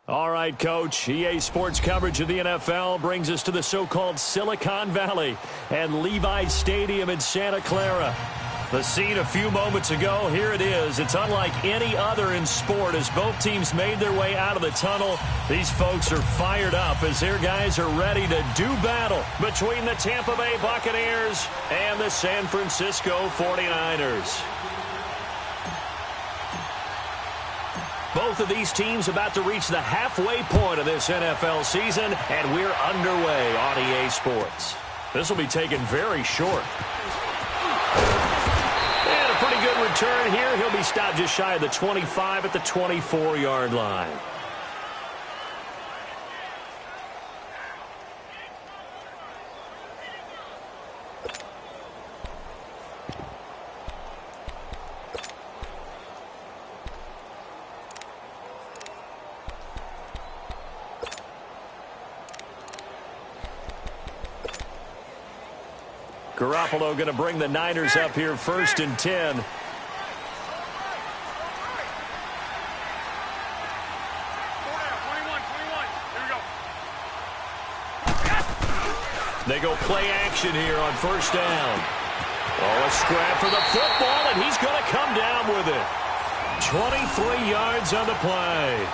All right, Coach. EA Sports coverage of the NFL brings us to the so-called Silicon Valley and Levi's Stadium in Santa Clara. The scene a few moments ago, here it is. It's unlike any other in sport as both teams made their way out of the tunnel. These folks are fired up as their guys are ready to do battle between the Tampa Bay Buccaneers and the San Francisco 49ers. Both of these teams about to reach the halfway point of this NFL season, and we're underway on EA Sports. This will be taken very short. And a pretty good return here. He'll be stopped just shy of the 25 at the 24-yard line. Garoppolo going to bring the Niners up here 1st and 10. They go play action here on 1st down. Oh, a scrap for the football, and he's going to come down with it. 23 yards on the play.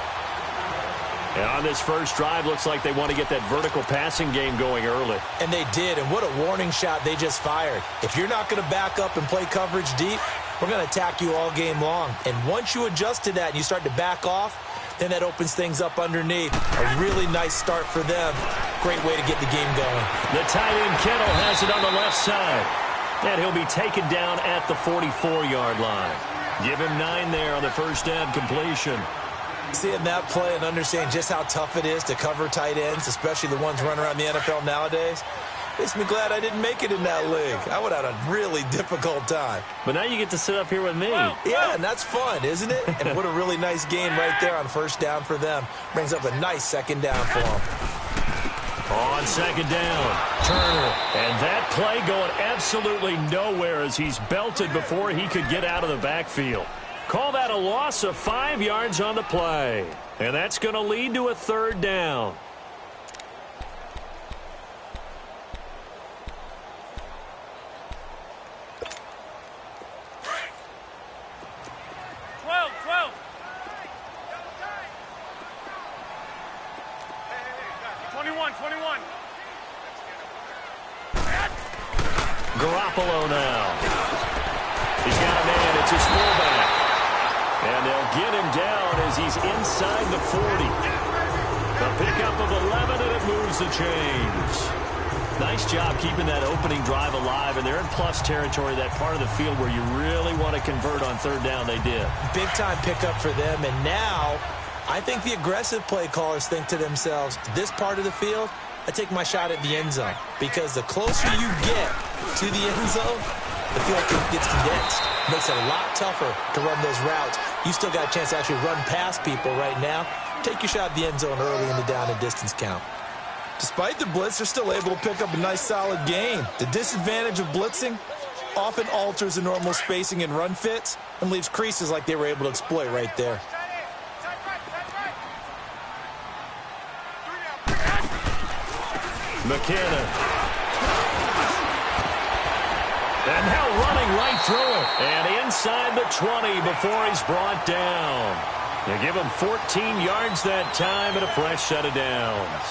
And on this first drive, looks like they want to get that vertical passing game going early. And they did, and what a warning shot they just fired. If you're not going to back up and play coverage deep, we're going to attack you all game long. And once you adjust to that and you start to back off, then that opens things up underneath. A really nice start for them. Great way to get the game going. The tight end Kittle has it on the left side. And he'll be taken down at the 44-yard line. Give him 9 there on the first down completion. Seeing that play and understanding just how tough it is to cover tight ends, especially the ones running around the NFL nowadays, makes me glad I didn't make it in that league. I would have had a really difficult time. But now you get to sit up here with me. Yeah, and that's fun, isn't it? And what a really nice game right there on 1st down for them. Brings up a nice 2nd down for them. On 2nd down, Turner. And that play going absolutely nowhere as he's belted before he could get out of the backfield. Call that a loss of 5 yards on the play. And that's going to lead to a 3rd down. Garoppolo now. He's got a man. It's his fullback. And they'll get him down as he's inside the 40. A pickup of 11, and it moves the chains. Nice job keeping that opening drive alive, and they're in plus territory, that part of the field where you really want to convert on 3rd down. They did. Big-time pickup for them, and now I think the aggressive play callers think to themselves, this part of the field, I take my shot at the end zone, because the closer you get to the end zone, the field gets condensed. Makes it a lot tougher to run those routes. You still got a chance to actually run past people right now. Take your shot at the end zone early in the down and distance count. Despite the blitz, they're still able to pick up a nice solid gain. The disadvantage of blitzing often alters the normal spacing and run fits and leaves creases like they were able to exploit right there. McKinnon. And now running right through it. And inside the 20 before he's brought down. They give him 14 yards that time and a fresh set of downs.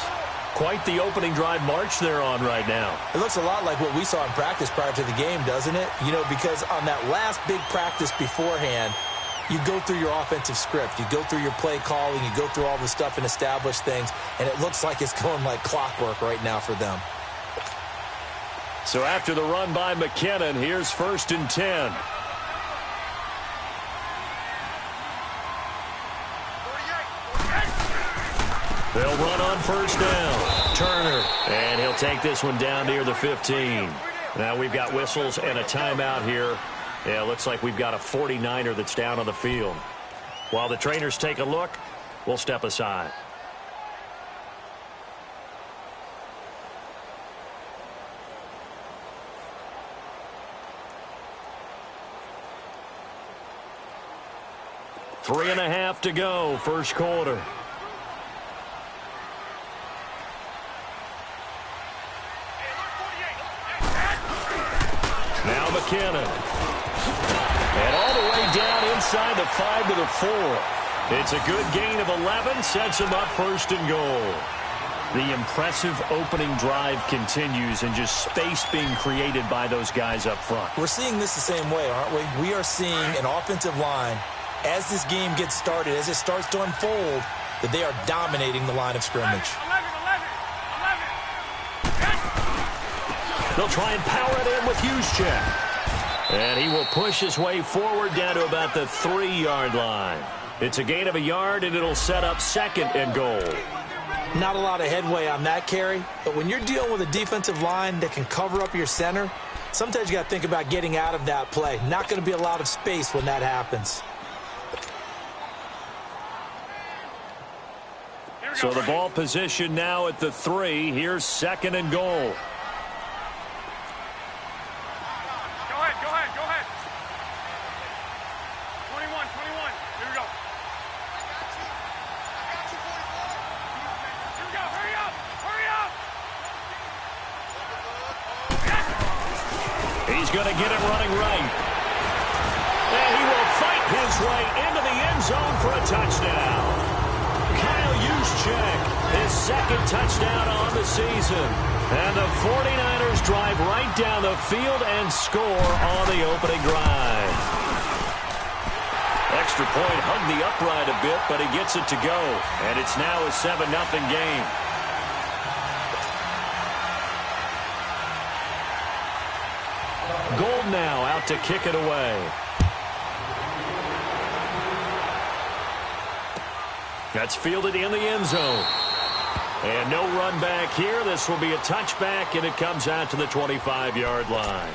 Quite the opening drive march they're on right now. It looks a lot like what we saw in practice prior to the game, doesn't it? You know, because on that last big practice beforehand, you go through your offensive script. You go through your play calling. You go through all the stuff and establish things. And it looks like it's going like clockwork right now for them. So after the run by McKinnon, here's 1st and 10. They'll run on 1st down. Turner. And he'll take this one down near the 15. Now we've got whistles and a timeout here. Yeah, looks like we've got a 49er that's down on the field. While the trainers take a look, we'll step aside. 3.5 to go, first quarter. Now McKinnon. And all the way down inside the 5 to the 4. It's a good gain of 11, sets him up first and goal. The impressive opening drive continues, and just space being created by those guys up front. We're seeing this the same way, aren't we? We are seeing an offensive line, as this game gets started, as it starts to unfold, that they are dominating the line of scrimmage. 11. They'll try and power it in with Juszczyk. And he will push his way forward down to about the 3-yard line. It's a gain of a yard, and it'll set up second and goal. Not a lot of headway on that carry, but when you're dealing with a defensive line that can cover up your center, sometimes you got to think about getting out of that play. Not going to be a lot of space when that happens. So the ball position now at the 3. Here's second and goal. Go ahead. 21. Here we go. He's going to get it running right. And he will fight his way into the end zone for a touchdown. Kyle Juszczyk, his second touchdown on the season. And the 49ers drive right down the field and score on the opening drive. Extra point hugged the upright a bit, but he gets it to go. And it's now a 7-0 game. Gold now out to kick it away. That's fielded in the end zone. And no run back here. This will be a touchback, and it comes out to the 25-yard line.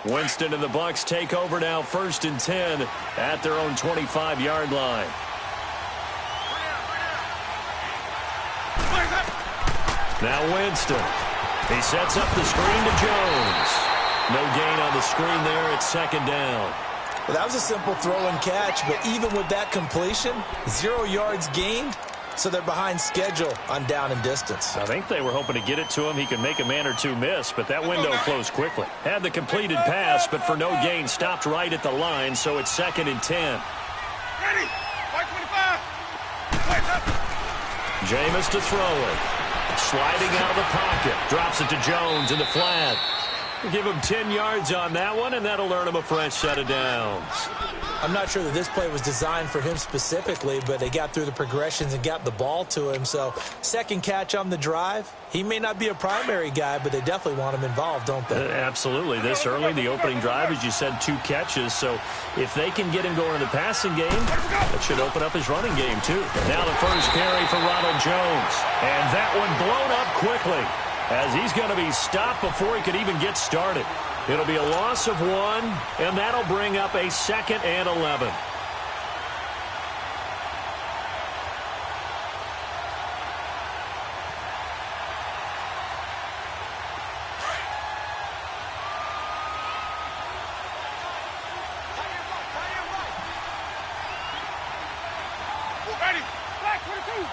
Winston and the Bucs take over now, 1st and 10 at their own 25-yard line. Now Winston. He sets up the screen to Jones. No gain on the screen there. It's second down. Well, that was a simple throw and catch, but even with that completion, 0 yards gained. So they're behind schedule on down and distance. I think they were hoping to get it to him. He could make a man or two miss, but that window closed quickly. Had the completed pass, but for no gain, stopped right at the line, so it's 2nd and 10. Ready? 525. Jameis to throw it. Sliding out of the pocket. Drops it to Jones in the flat. Give him 10 yards on that one, and that'll earn him a fresh set of downs. I'm not sure that this play was designed for him specifically, but they got through the progressions and got the ball to him. So, second catch on the drive. He may not be a primary guy, but they definitely want him involved, don't they? Absolutely. This early, the opening drive, as you said, 2 catches. So, if they can get him going in the passing game, that should open up his running game, too. Now the first carry for Ronald Jones. And that one blown up quickly, as he's going to be stopped before he could even get started. It'll be a loss of 1, and that'll bring up a 2nd and 11. Ready? Black 22.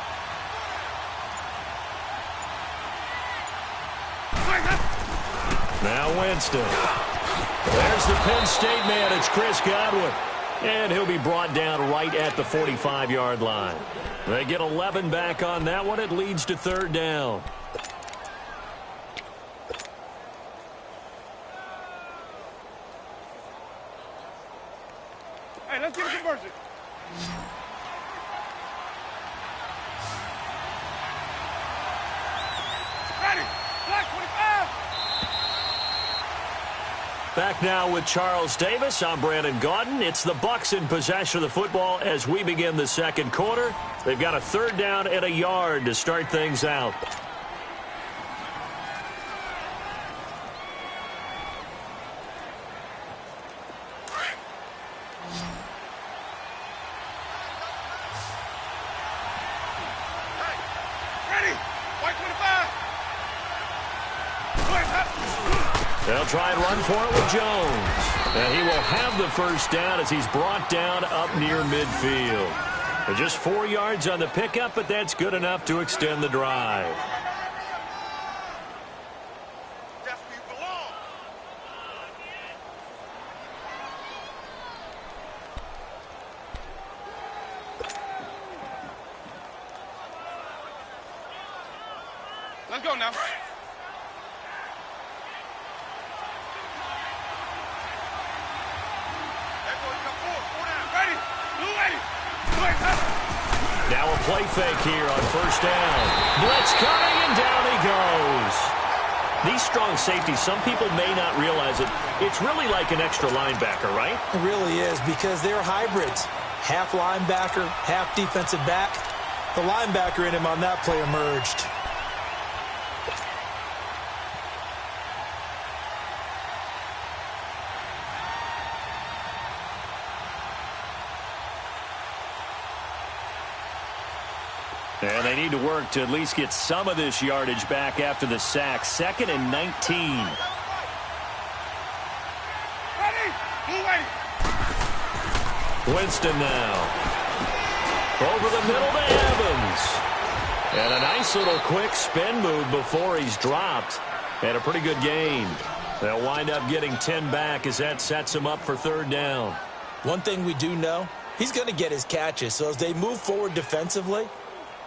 Now Winston. There's the Penn State man. It's Chris Godwin. And he'll be brought down right at the 45-yard line. They get 11 back on that one. It leads to 3rd down. Hey, let's get a conversion. Ready? Black 25. Back now with Charles Davis. I'm Brandon Gaudin. It's the Bucs in possession of the football as we begin the second quarter. They've got a 3rd down and a yard to start things out. Black 25. They'll try and run for it with Jones. And he will have the first down as he's brought down up near midfield. But just 4 yards on the pickup, but that's good enough to extend the drive. That's where you belong. Let's go now. Now a play fake here on first down. Blitz coming, and down he goes. These strong safeties, some people may not realize it. It's really like an extra linebacker, right? It really is, because they're hybrids. Half linebacker, half defensive back. The linebacker in him on that play emerged. And they need to work to at least get some of this yardage back after the sack. 2nd and 19. Winston now. Over the middle to Evans. And a nice little quick spin move before he's dropped. And a pretty good gain. They'll wind up getting 10 back as that sets him up for 3rd down. One thing we do know, he's going to get his catches. So as they move forward defensively,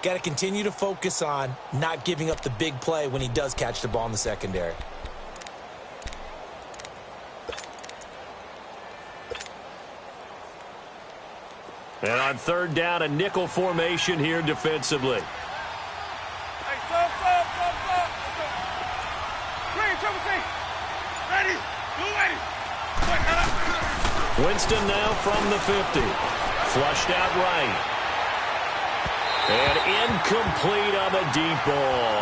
got to continue to focus on not giving up the big play when he does catch the ball in the secondary. And on 3rd down, a nickel formation here defensively. Hey, stop. Green, triple C. Ready. Blue ready. Winston now from the 50. Flushed out right. And incomplete on the deep ball.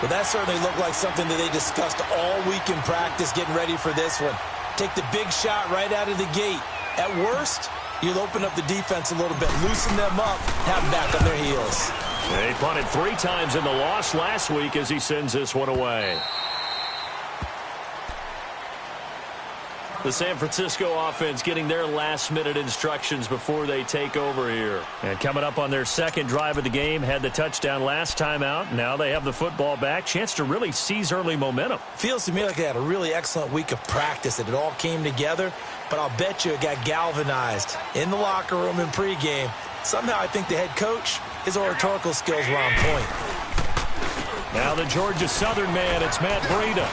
Well, that certainly looked like something that they discussed all week in practice getting ready for this one. Take the big shot right out of the gate. At worst, you'll open up the defense a little bit, loosen them up, have them back on their heels. They punted 3 times in the loss last week as he sends this one away. The San Francisco offense getting their last-minute instructions before they take over here. And coming up on their 2nd drive of the game, had the touchdown last time out. Now they have the football back. Chance to really seize early momentum. Feels to me like they had a really excellent week of practice, that it all came together. But I'll bet you it got galvanized in the locker room in pregame. Somehow I think the head coach, his oratorical skills were on point. Now the Georgia Southern man, it's Matt Breida.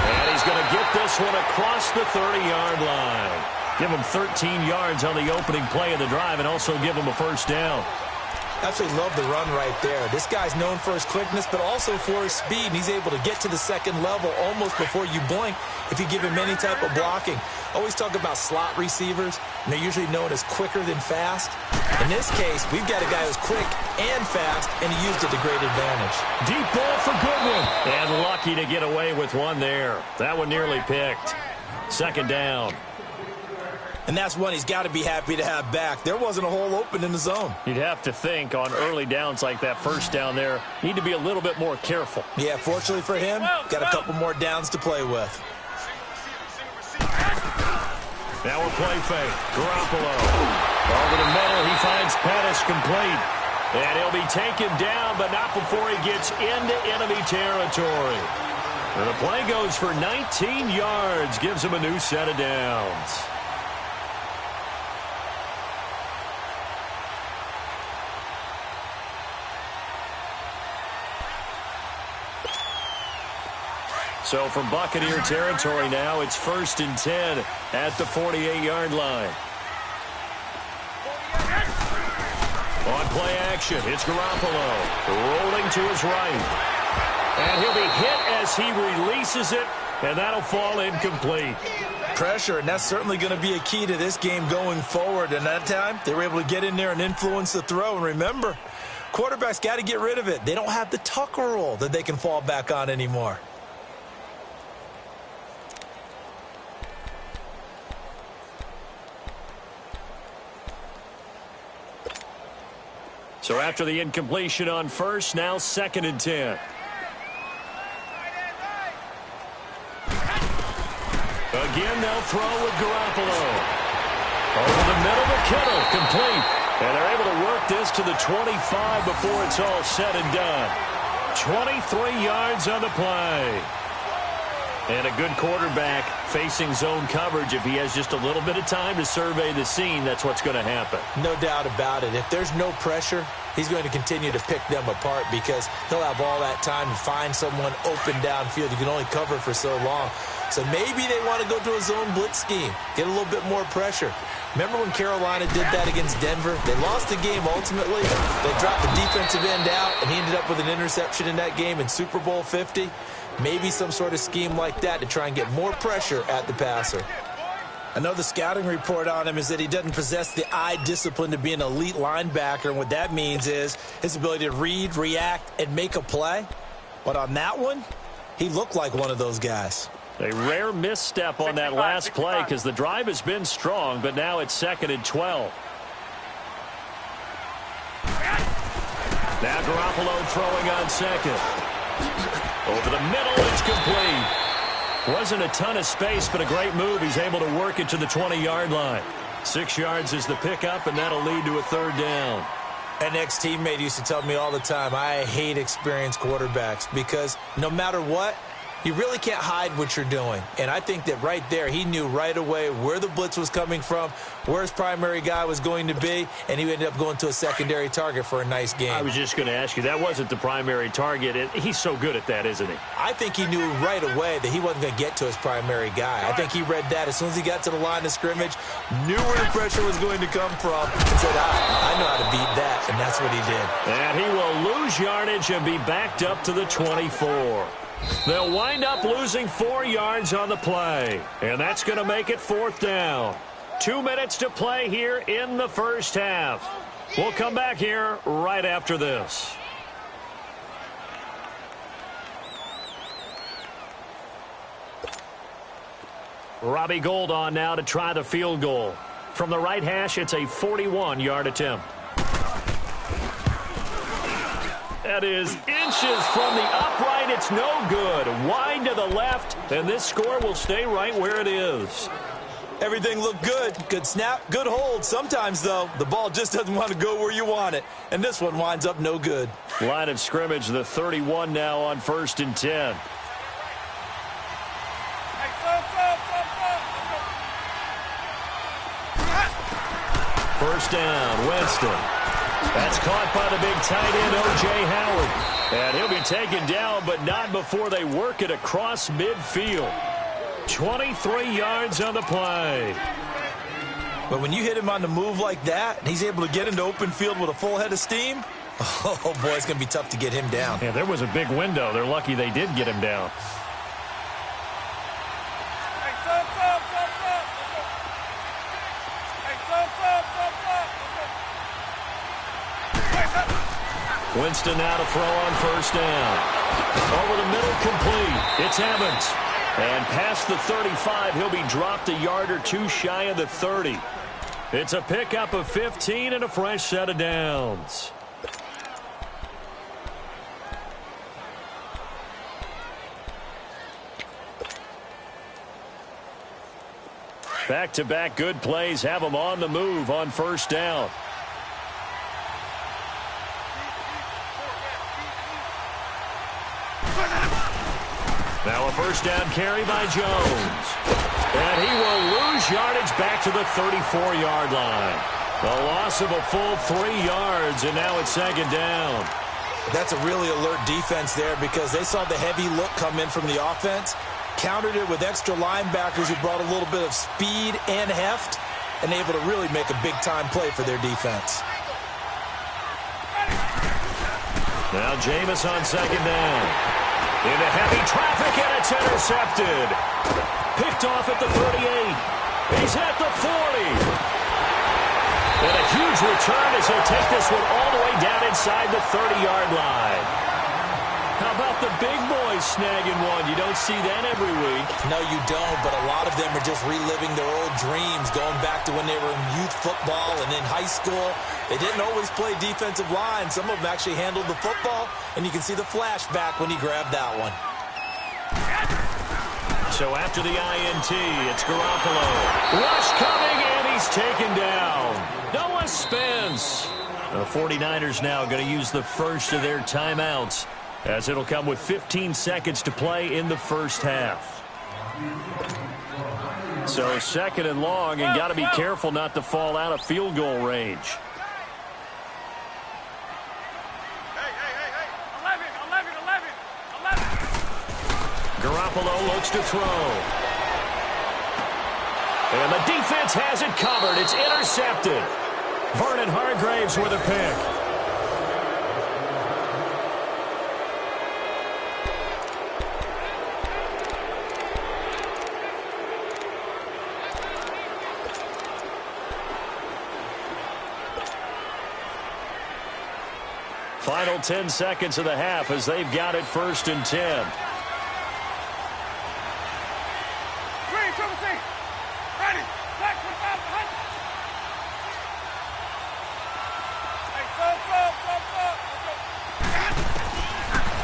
And he's going to get this one across the 30-yard line. Give him 13 yards on the opening play of the drive and also give him a first down. Absolutely love the run right there. This guy's known for his quickness, but also for his speed. And he's able to get to the 2nd level almost before you blink if you give him any type of blocking. Always talk about slot receivers, and they're usually known as quicker than fast. In this case, we've got a guy who's quick and fast, and he used it to great advantage. Deep ball for Goodwin. And lucky to get away with one there. That one nearly picked. 2nd down. And that's one he's got to be happy to have back. There wasn't a hole open in the zone. You'd have to think on early downs like that first down there, need to be a little bit more careful. Yeah, fortunately for him, got a couple more downs to play with. Now a play fake. Garoppolo. Over the middle, he finds Pettis complete. And he'll be taken down, but not before he gets into enemy territory. And the play goes for 19 yards, gives him a new set of downs. So from Buccaneer territory now, it's 1st and 10 at the 48-yard line. On play action, it's Garoppolo rolling to his right. And he'll be hit as he releases it, and that'll fall incomplete. Pressure, and that's certainly going to be a key to this game going forward. And that time, they were able to get in there and influence the throw. And remember, quarterbacks got to get rid of it. They don't have the Tucker rule that they can fall back on anymore. So after the incompletion on first, now 2nd and 10. Again, they'll throw with Garoppolo. Over the middle to Kittle, complete. And they're able to work this to the 25 before it's all said and done. 23 yards on the play. And a good quarterback facing zone coverage. If he has just a little bit of time to survey the scene, that's what's going to happen. No doubt about it. If there's no pressure, he's going to continue to pick them apart because he'll have all that time to find someone open downfield. You can only cover for so long. So maybe they want to go to a zone blitz scheme, get a little bit more pressure. Remember when Carolina did that against Denver? They lost the game ultimately. They dropped the defensive end out, and he ended up with an interception in that game in Super Bowl 50. Maybe some sort of scheme like that to try and get more pressure at the passer. I know the scouting report on him is that he doesn't possess the eye discipline to be an elite linebacker, and what that means is his ability to read, react, and make a play. But on that one, he looked like one of those guys. A rare misstep on that last play because the drive has been strong, but now it's 2nd and 12. Now Garoppolo throwing on 2nd. Over the middle, it's complete. Wasn't a ton of space, but a great move. He's able to work it to the 20-yard line. 6 yards is the pickup, and that'll lead to a 3rd down. An ex-teammate used to tell me all the time, I hate experienced quarterbacks because no matter what, you really can't hide what you're doing. And I think that right there, he knew right away where the blitz was coming from, where his primary guy was going to be, and he ended up going to a secondary target for a nice game. I was just going to ask you, that wasn't the primary target. He's so good at that, isn't he? I think he knew right away that he wasn't going to get to his primary guy. I think he read that as soon as he got to the line of scrimmage, knew where the pressure was going to come from, and said, I know how to beat that, and that's what he did. And he will lose yardage and be backed up to the 24. They'll wind up losing 4 yards on the play, and that's going to make it 4th down. 2 minutes to play here in the first half. We'll come back here right after this. Robbie Gould on now to try the field goal. From the right hash, it's a 41-yard attempt. That is inches from the upright. It's no good. Wide to the left, and this score will stay right where it is. Everything looked good. Good snap, good hold. Sometimes, though, the ball just doesn't want to go where you want it, and this one winds up no good. Line of scrimmage, the 31 now on 1st and 10. First down, Winston. That's caught by the big tight end, O.J. Howard. And he'll be taken down, but not before they work it across midfield. 23 yards on the play. But when you hit him on the move like that, and he's able to get into open field with a full head of steam, oh, boy, it's going to be tough to get him down. Yeah, there was a big window. They're lucky they did get him down. Winston now to throw on first down. Over the middle, complete. It's Evans. And past the 35, he'll be dropped a yard or two shy of the 30. It's a pickup of 15 and a fresh set of downs. Back-to-back good plays have them on the move on first down. Now a first down carry by Jones. And he will lose yardage back to the 34-yard line. A loss of a full 3 yards, and now it's 2nd down. That's a really alert defense there because they saw the heavy look come in from the offense, countered it with extra linebackers who brought a little bit of speed and heft, and able to really make a big-time play for their defense. Now Jameis on 2nd down. Into heavy traffic, and it's intercepted. Picked off at the 38. He's at the 40. And a huge return as he'll take this one all the way down inside the 30-yard line. How about the big boys snagging one? You don't see that every week. No, you don't, but a lot of them are just reliving their old dreams, going back to when they were in youth football and in high school. They didn't always play defensive line. Some of them actually handled the football, and you can see the flashback when he grabbed that one. So after the INT, it's Garoppolo. Rush coming, and he's taken down. Noah Spence. The 49ers now going to use the first of their timeouts, as it'll come with 15 seconds to play in the first half. So second and long, and got to be careful not to fall out of field goal range. Hey. 11. Garoppolo looks to throw. And the defense has it covered. It's intercepted. Vernon Hargreaves with a pick. Final 10 seconds of the half as they've got it 1st and 10.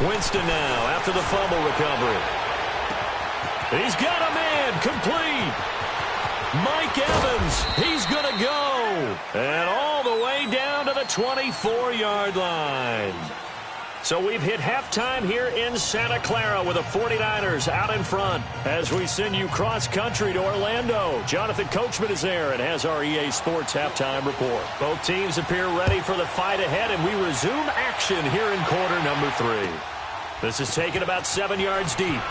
Winston now after the fumble recovery. He's got a man complete. Mike Evans, he's going to go. And all the way down to the 24-yard line. So we've hit halftime here in Santa Clara with the 49ers out in front as we send you cross-country to Orlando. Jonathan Coachman is there and has our EA Sports halftime report. Both teams appear ready for the fight ahead, and we resume action here in quarter number 3. This is taken about 7 yards deep.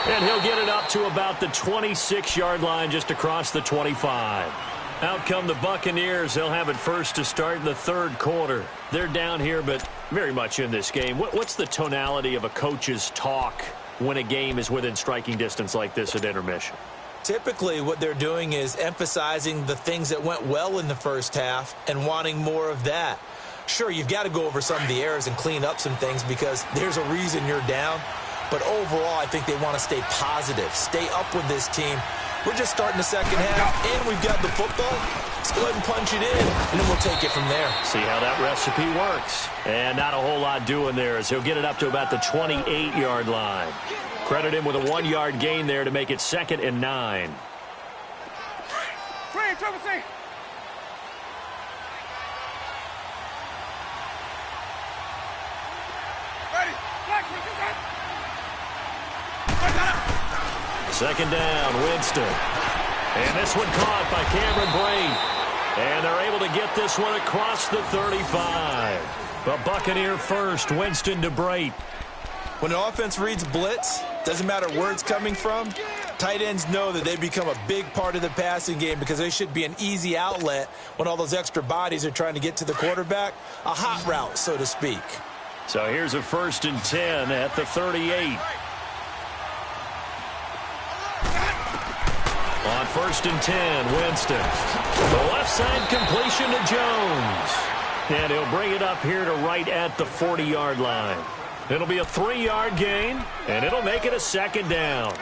And he'll get it up to about the 26-yard line just across the 25. Out come the Buccaneers. They'll have it first to start in the third quarter. They're down here, but very much in this game. What's the tonality of a coach's talk when a game is within striking distance like this at intermission? Typically, what they're doing is emphasizing the things that went well in the first half and wanting more of that. Sure, you've got to go over some of the errors and clean up some things because there's a reason you're down. But overall, I think they want to stay positive, stay up with this team. We're just starting the second half, and we've got the football. Let's go ahead and punch it in, and then we'll take it from there. See how that recipe works. And not a whole lot doing there as he'll get it up to about the 28-yard line. Credit him with a 1-yard gain there to make it 2nd and 9. Second down, Winston. And this one caught by Cameron Brate. And they're able to get this one across the 35. The Buccaneer first, Winston to Brate. When an offense reads blitz, doesn't matter where it's coming from, tight ends know that they become a big part of the passing game because they should be an easy outlet when all those extra bodies are trying to get to the quarterback. A hot route, so to speak. So here's a 1st and 10 at the 38. On 1st and 10, Winston. The left side completion to Jones. And he'll bring it up here to right at the 40-yard line. It'll be a 3-yard gain, and it'll make it a 2nd down.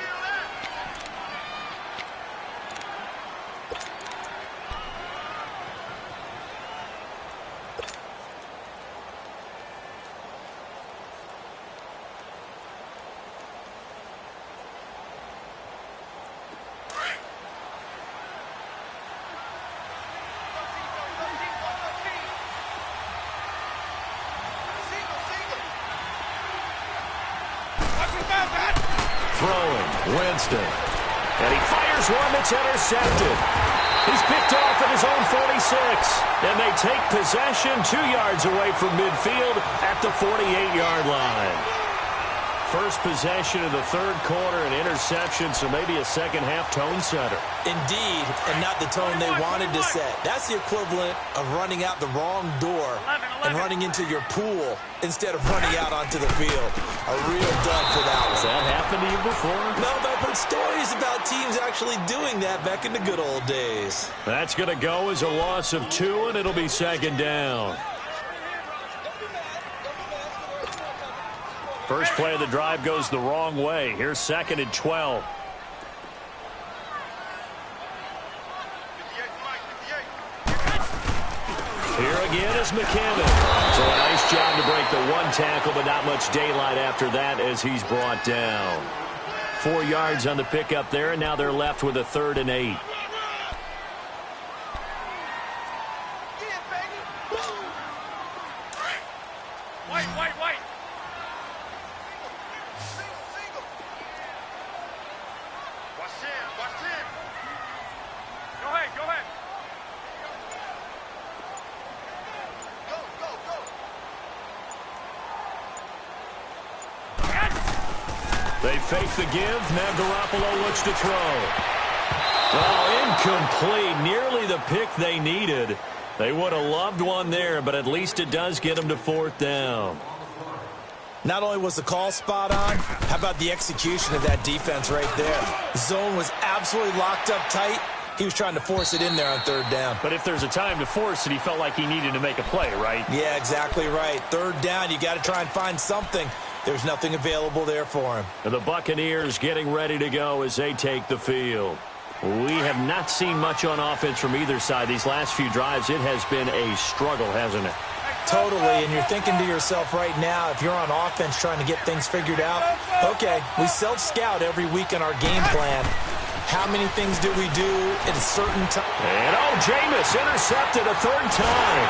Throwing, Winston. And he fires one that's intercepted. He's picked off at his own 46. And they take possession 2 yards away from midfield at the 48-yard line. First possession of the third quarter, an interception, so maybe a second-half tone setter. Indeed, and not the tone they wanted to set. That's the equivalent of running out the wrong door and running into your pool instead of running out onto the field. A real dud for that one. Has that happened to you before? No, but I've heard stories about teams actually doing that back in the good old days. That's going to go as a loss of 2, and it'll be 2nd down. First play of the drive goes the wrong way. Here's 2nd and 12. Here again is McCammon. So a nice job to break the one tackle, but not much daylight after that as he's brought down. 4 yards on the pickup there, and now they're left with a 3rd and 8. White. Watch 10. Go ahead. They fake the give. Now Garoppolo looks to throw. Oh, incomplete. Nearly the pick they needed. They would have loved one there, but at least it does get them to 4th down. Not only was the call spot on, how about the execution of that defense right there? Zone was absolutely locked up tight. He was trying to force it in there on 3rd down. But if there's a time to force it, he felt like he needed to make a play, right? Yeah, exactly right. 3rd down, you got to try and find something. There's nothing available there for him. And the Buccaneers getting ready to go as they take the field. We have not seen much on offense from either side. These last few drives, it has been a struggle, hasn't it? Totally, and you're thinking to yourself right now, if you're on offense trying to get things figured out, okay, we self-scout every week in our game plan. How many things do we do at a certain time? And Jameis intercepted a 3rd time.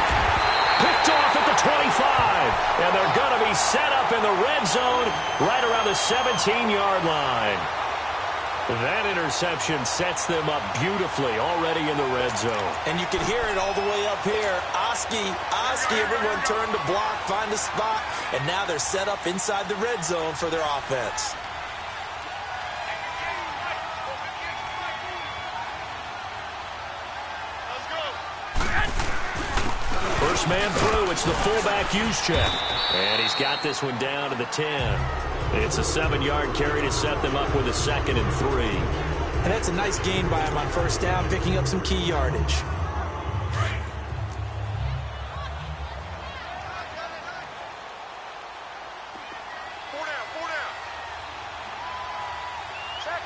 Picked off at the 25. And they're going to be set up in the red zone right around the 17-yard line. That interception sets them up beautifully already in the red zone. And you can hear it all the way up here. Oski, everyone turned to block, find a spot, and now they're set up inside the red zone for their offense. First man through, it's the fullback use check. And he's got this one down to the 10. It's a 7-yard carry to set them up with a 2nd and 3. And that's a nice gain by him on 1st down, picking up some key yardage. Four down. Check.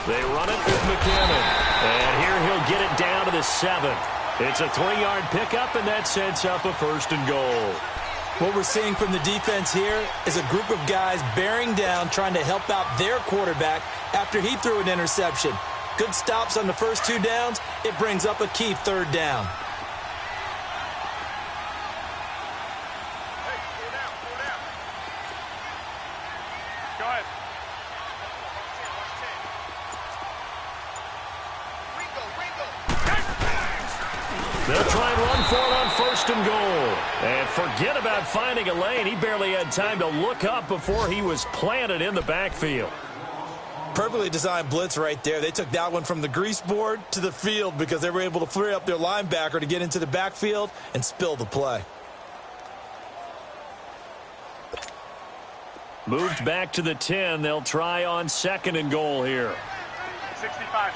They run it with McCammon. And here he'll get it down to the 7. It's a 3-yard pickup, and that sets up a 1st and goal. What we're seeing from the defense here is a group of guys bearing down, trying to help out their quarterback after he threw an interception. Good stops on the first 2 downs. It brings up a key 3rd down. Hey, four down. Go ahead. They'll try and run for it on 1st and goal. And forget about finding a lane. He barely had time to look up before he was planted in the backfield. Perfectly designed blitz right there. They took that one from the grease board to the field because they were able to free up their linebacker to get into the backfield and spill the play. Moved back to the 10. They'll try on 2nd and goal here. 65.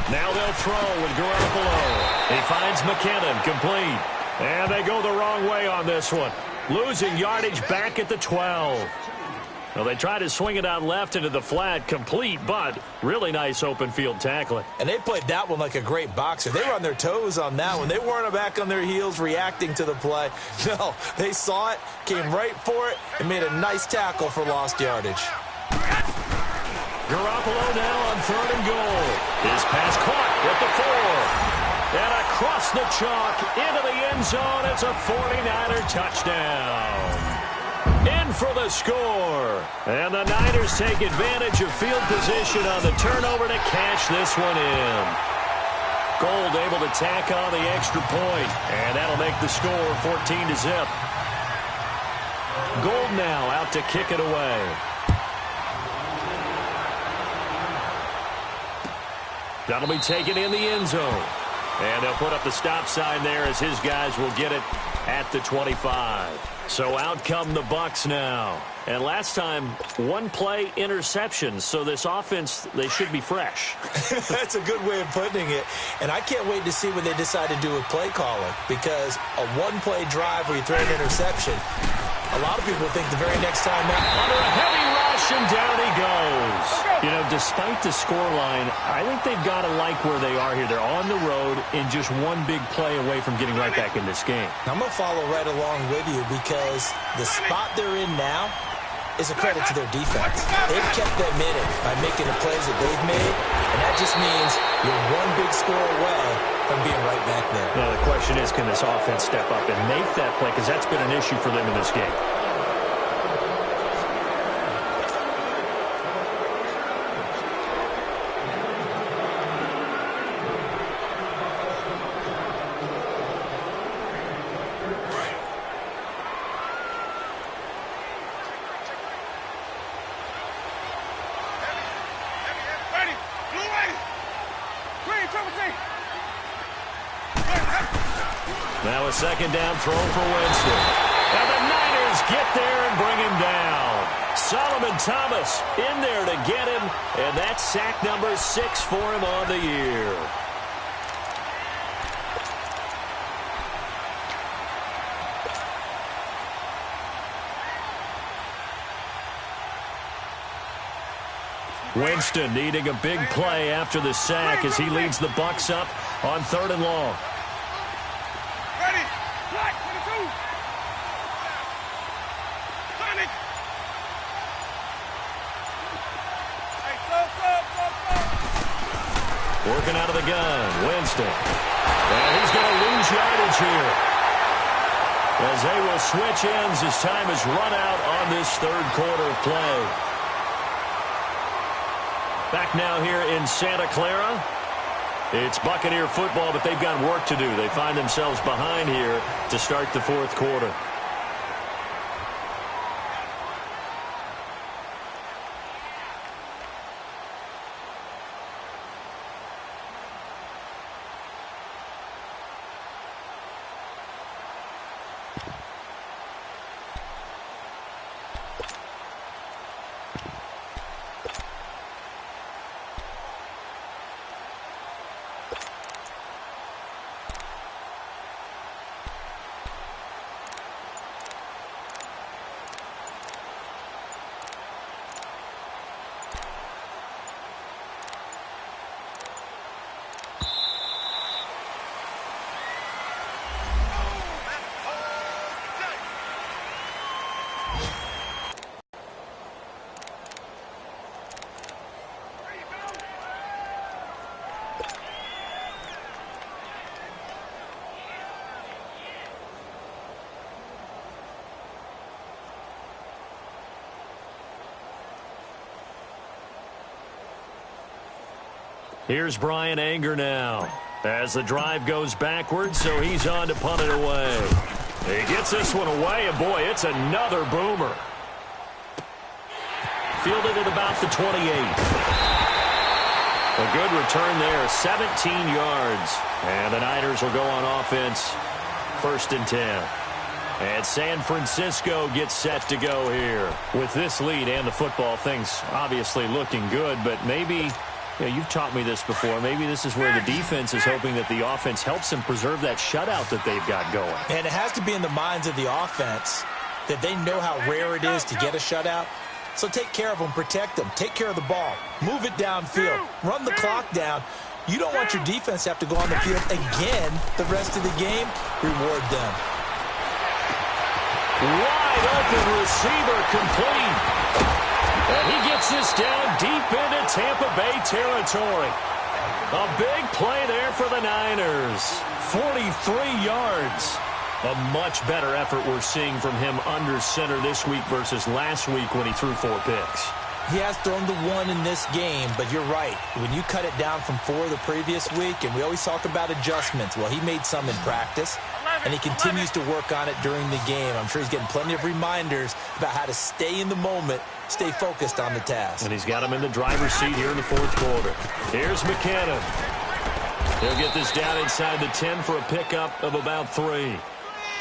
Now they'll throw with Garoppolo. He finds McKinnon, complete. And they go the wrong way on this one. Losing yardage back at the 12. Well, they try to swing it out left into the flat, complete, but really nice open field tackling. And they played that one like a great boxer. They were on their toes on that one. They weren't back on their heels reacting to the play. No, they saw it, came right for it, and made a nice tackle for lost yardage. Garoppolo now on 3rd and goal. His pass caught at the 4. And across the chalk into the end zone. It's a 49er touchdown. In for the score. And the Niners take advantage of field position on the turnover to cash this one in. Gold able to tack on the extra point. And that'll make the score 14-0. Gold now out to kick it away. That'll be taken in the end zone. And they'll put up the stop sign there as his guys will get it at the 25. So out come the Bucs now. And last time, one play interception. So this offense, they should be fresh. That's a good way of putting it. And I can't wait to see what they decide to do with play calling. Because a one-play drive where you throw an interception, a lot of people think the very next time out. Under a heavy rush, and down he goes. You know, despite the scoreline, I think they've got to like where they are here. They're on the road and just one big play away from getting right back in this game. I'm going to follow right along with you because the spot they're in now is a credit to their defense. They've kept them in it by making the plays that they've made, and that just means you're one big score away from being right back there. Now, the question is, can this offense step up and make that play? Because that's been an issue for them in this game. Now a second down throw for Winston. And the Niners get there and bring him down. Solomon Thomas in there to get him. And that's sack number 6 for him on the year. Winston needing a big play after the sack as he leads the Bucs up on 3rd and long. Ready. Black, 22. Sonic. Hey, sub. Working out of the gun, Winston. And he's going to lose yardage here, as they will switch ends as time is run out on this 3rd quarter of play. Back now here in Santa Clara. It's Buccaneer football, but they've got work to do. They find themselves behind here to start the 4th quarter. Here's Brian Anger now as the drive goes backwards, so he's on to punt it away. He gets this one away, and boy, it's another boomer. Fielded at about the 28. A good return there, 17 yards. And the Niners will go on offense, 1st and 10. And San Francisco gets set to go here. With this lead and the football, things obviously looking good, but maybe... Yeah, you've taught me this before. Maybe this is where the defense is hoping that the offense helps them preserve that shutout that they've got going. And it has to be in the minds of the offense that they know how rare it is to get a shutout. So take care of them, protect them, take care of the ball, move it downfield, run the clock down. You don't want your defense to have to go on the field again the rest of the game. Reward them. Wide open receiver complete. And he gets this down deep into Tampa Bay territory. A big play there for the Niners. 43 yards. A much better effort we're seeing from him under center this week versus last week when he threw 4 picks. He has thrown the 1 in this game, but you're right. When you cut it down from 4 the previous week, and we always talk about adjustments, well, he made some in practice, and he continues to work on it during the game. I'm sure he's getting plenty of reminders about how to stay in the moment, stay focused on the task. And he's got him in the driver's seat here in the 4th quarter. Here's McKinnon. He'll get this down inside the 10 for a pickup of about 3.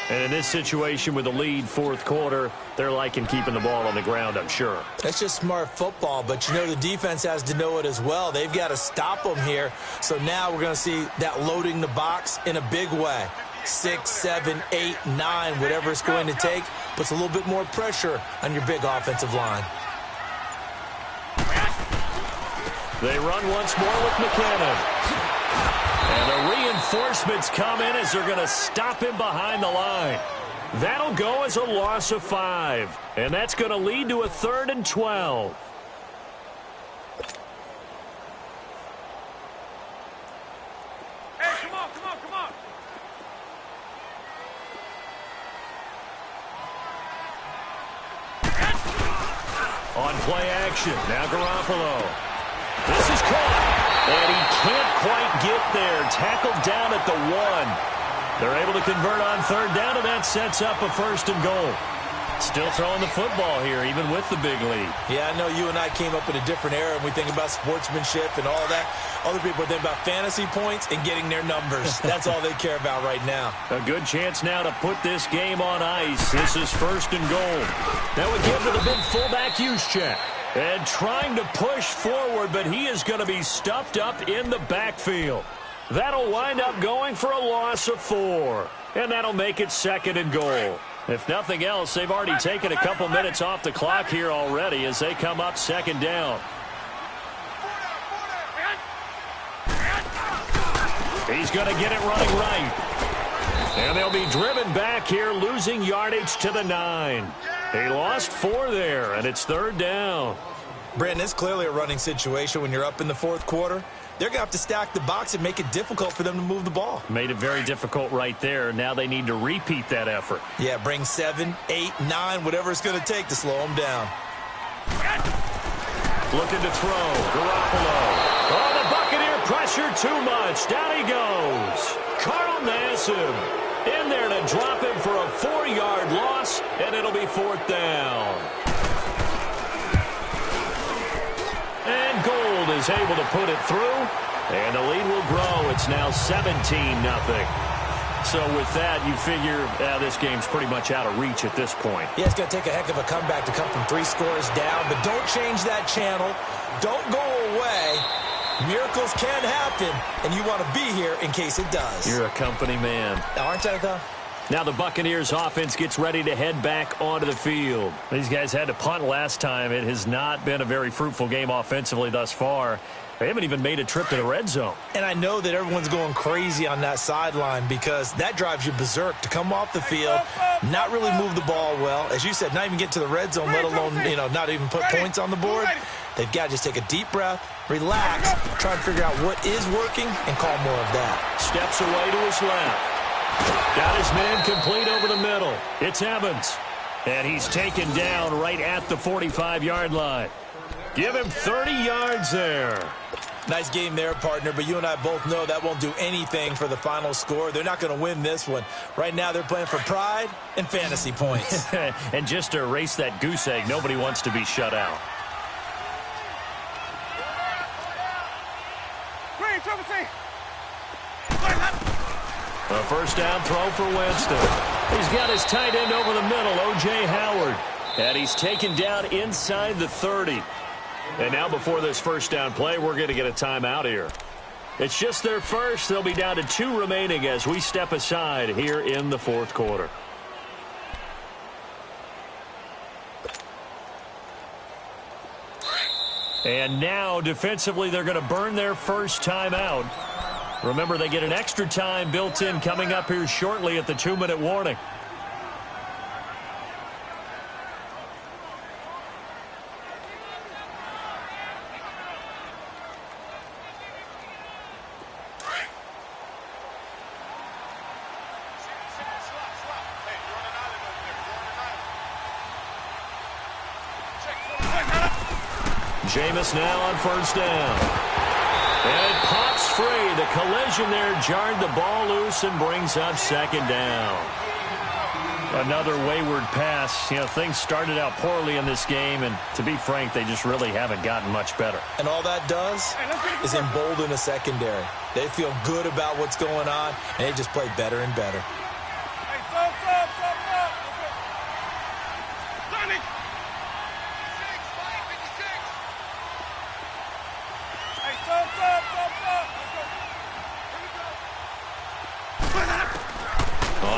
And in this situation with the lead fourth quarter, they're liking keeping the ball on the ground, I'm sure. That's just smart football, but you know the defense has to know it as well. They've got to stop them here. So now we're going to see that loading the box in a big way. 6, 7, 8, 9, whatever it's going to take, puts a little bit more pressure on your big offensive line. They run once more with McKinnon. And the reinforcements come in as they're going to stop him behind the line. That'll go as a loss of 5. And that's going to lead to a 3rd and 12. Hey, come on, come on, come on. On play action, now Garoppolo. This is caught. And he can't quite get there. Tackled down at the 1. They're able to convert on 3rd down, and that sets up a 1st and goal. Still throwing the football here, even with the big lead. Yeah, I know you and I came up in a different era, and we think about sportsmanship and all that. Other people think about fantasy points and getting their numbers. That's all they care about right now. A good chance now to put this game on ice. This is 1st and goal. That would give to the big fullback use check. And trying to push forward, but he is going to be stuffed up in the backfield. That'll wind up going for a loss of 4. And that'll make it 2nd and goal. If nothing else, they've already taken a couple minutes off the clock here already as they come up 2nd down. He's going to get it running right. And they'll be driven back here, losing yardage to the 9. He lost 4 there, and it's 3rd down. Brandon, it's clearly a running situation when you're up in the 4th quarter. They're going to have to stack the box and make it difficult for them to move the ball. Made it very difficult right there. Now they need to repeat that effort. Yeah, bring 7, 8, 9, whatever it's going to take to slow them down. Looking to throw. Garoppolo. Oh, the Buccaneer pressure too much. Down he goes. Carl Nassib in there to drop him for a 4-yard loss, and it'll be 4th down. And Gold is able to put it through, and the lead will grow. It's now 17-0. So with that, you figure this game's pretty much out of reach at this point. Yeah, it's going to take a heck of a comeback to come from 3 scores down, but don't change that channel. Don't go away. Miracles can happen, and you want to be here in case it does. You're a company man. Aren't I, though? Now the Buccaneers offense gets ready to head back onto the field. These guys had to punt last time. It has not been a very fruitful game offensively thus far. They haven't even made a trip to the red zone. And I know that everyone's going crazy on that sideline because that drives you berserk to come off the field, not really move the ball well. As you said, not even get to the red zone, let alone, not even put points on the board. They've got to just take a deep breath, relax, try and figure out what is working, and call more of that. Steps away to his left. Got his man complete over the middle. It's Evans. And he's taken down right at the 45-yard line. Give him 30 yards there. Nice game there, partner, but you and I both know that won't do anything for the final score. They're not going to win this one. Right now, they're playing for pride and fantasy points. And just to erase that goose egg, nobody wants to be shut out. A first down throw for Winston. He's got his tight end over the middle, O.J. Howard. And he's taken down inside the 30. And now before this first down play, we're going to get a timeout here. It's just their first. They'll be down to 2 remaining as we step aside here in the 4th quarter. And now defensively, they're going to burn their first timeout. Remember, they get an extra time built in coming up here shortly at the 2-minute warning. Jameis now on first down. And it pops free. The collision there jarred the ball loose and brings up 2nd down. Another wayward pass. Things started out poorly in this game, and to be frank, they just really haven't gotten much better. And all that does is embolden a secondary. They feel good about what's going on, and they just play better and better. Hey,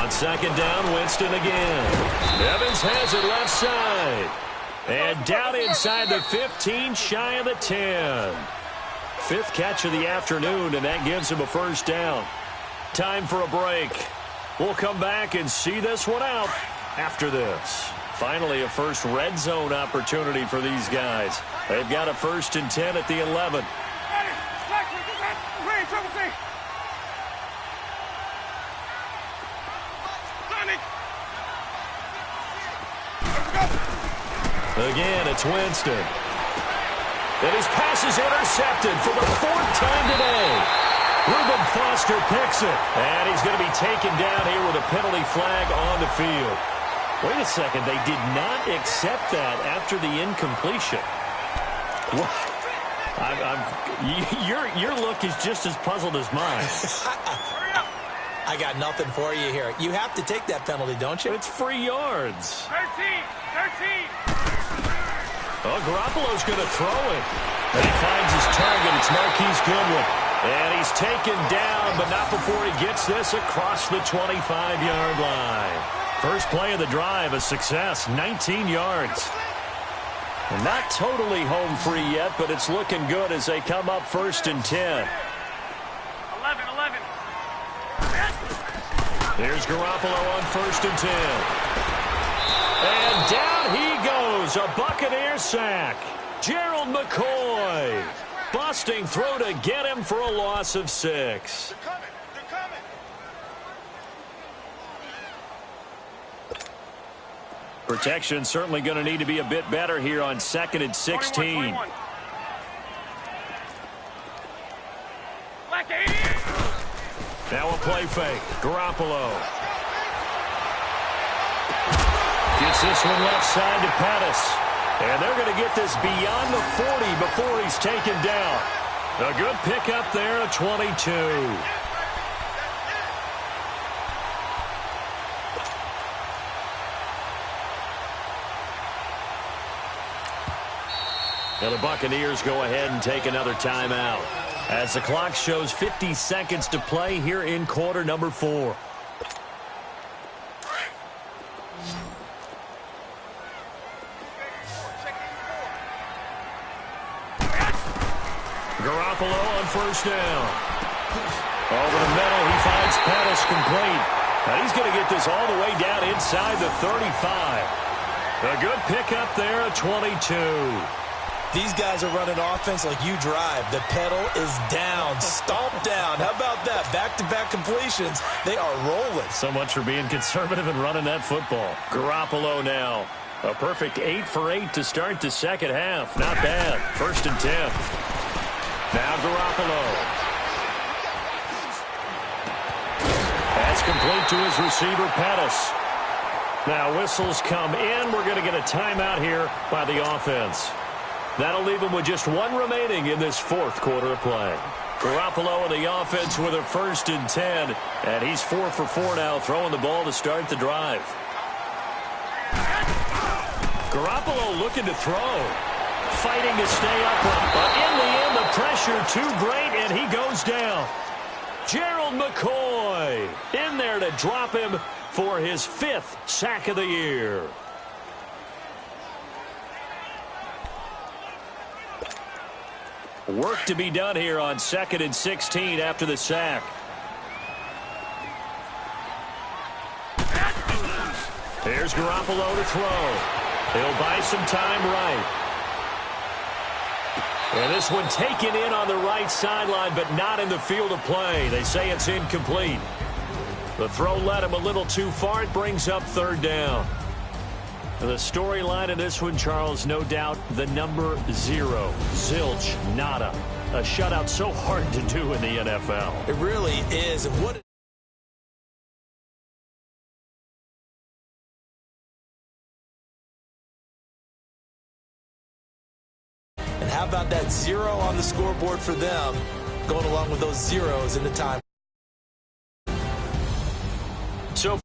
On second down, Winston again. Evans has it left side. And down inside the 15, shy of the 10. Fifth catch of the afternoon, and that gives him a first down. Time for a break. We'll come back and see this one out after this. Finally, a first red zone opportunity for these guys. They've got a 1st and 10 at the 11. Again, it's Winston. And his pass is intercepted for the 4th time today. Reuben Foster picks it. And he's going to be taken down here with a penalty flag on the field. Wait a second. They did not accept that after the incompletion. What? Your look is just as puzzled as mine. I got nothing for you here. You have to take that penalty, don't you? It's free yards. 13. Oh, Garoppolo's going to throw it. And he finds his target. It's Marquise Goodwin. And he's taken down, but not before he gets this across the 25-yard line. First play of the drive, a success, 19 yards. And not totally home free yet, but it's looking good as they come up 1st and 10. 11. Here's Garoppolo on 1st and 10. And down he goes, a Buccaneer sack. Gerald McCoy busting through to get him for a loss of 6. They're coming. Protection certainly going to need to be a bit better here on 2nd and 16. 21. Black 80. Now a play fake. Garoppolo gets this one left side to Pettis. And they're going to get this beyond the 40 before he's taken down. A good pickup there at 22. Now the Buccaneers go ahead and take another timeout as the clock shows 50 seconds to play here in quarter number 4. Garoppolo on 1st down. Over the middle, he finds Pettis complete. And he's going to get this all the way down inside the 35. A good pickup there at 22. These guys are running offense like you drive. The pedal is down, stomped down. How about that? Back-to-back completions. They are rolling. So much for being conservative and running that football. Garoppolo now. A perfect 8 for 8 to start the second half. Not bad. 1st and 10. Now Garoppolo. That's complete to his receiver, Pettis. Now whistles come in. We're going to get a timeout here by the offense. That'll leave him with just 1 remaining in this 4th quarter of play. Garoppolo in the offense with a 1st and 10. And he's 4 for 4 now, throwing the ball to start the drive. Garoppolo looking to throw. Fighting to stay upright. But in the end, the pressure too great, and he goes down. Gerald McCoy in there to drop him for his 5th sack of the year. Work to be done here on 2nd and 16 after the sack. Here's Garoppolo to throw. He'll buy some time right. And this one taken in on the right sideline, but not in the field of play. They say it's incomplete. The throw led him a little too far. It brings up 3rd down. And the storyline in this one, Charles, no doubt the number 0. Zilch, nada. A shutout so hard to do in the NFL. It really is. And what... And how about that 0 on the scoreboard for them, going along with those zeros in the time? So